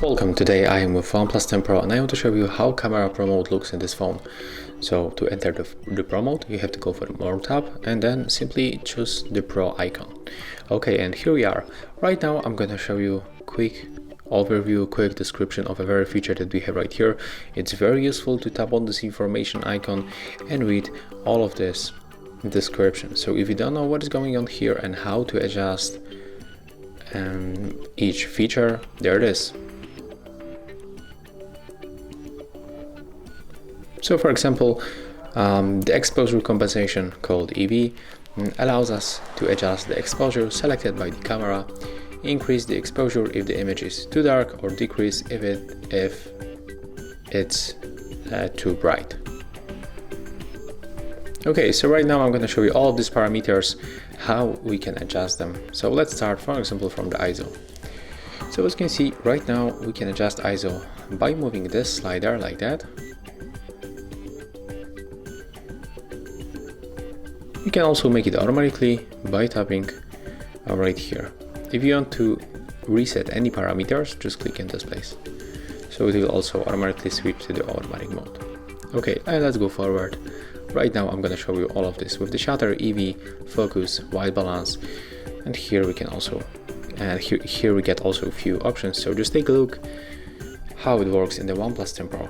Welcome, today I am with OnePlus 10 Pro and I want to show you how camera pro mode looks in this phone. So to enter the pro mode, you have to go for the more tab and then simply choose the pro icon. Okay, and here we are. Right now I'm going to show you quick overview, quick description of a very feature that we have right here. It's very useful to tap on this information icon and read all of this description. So if you don't know what is going on here and how to adjust each feature, there it is. So for example, the exposure compensation called EV allows us to adjust the exposure selected by the camera, increase the exposure if the image is too dark, or decrease if it's too bright. Okay, so right now I'm going to show you all of these parameters, how we can adjust them. So let's start, for example, from the ISO. So as you can see, right now we can adjust ISO by moving this slider like that. You can also make it automatically by tapping right here. If you want to reset any parameters, just click in this place. So it will also automatically switch to the automatic mode. Okay, and let's go forward. Right now I'm going to show you all of this with the shutter, EV, focus, white balance, and here we can also, here we get also a few options. So just take a look how it works in the OnePlus 10 Pro.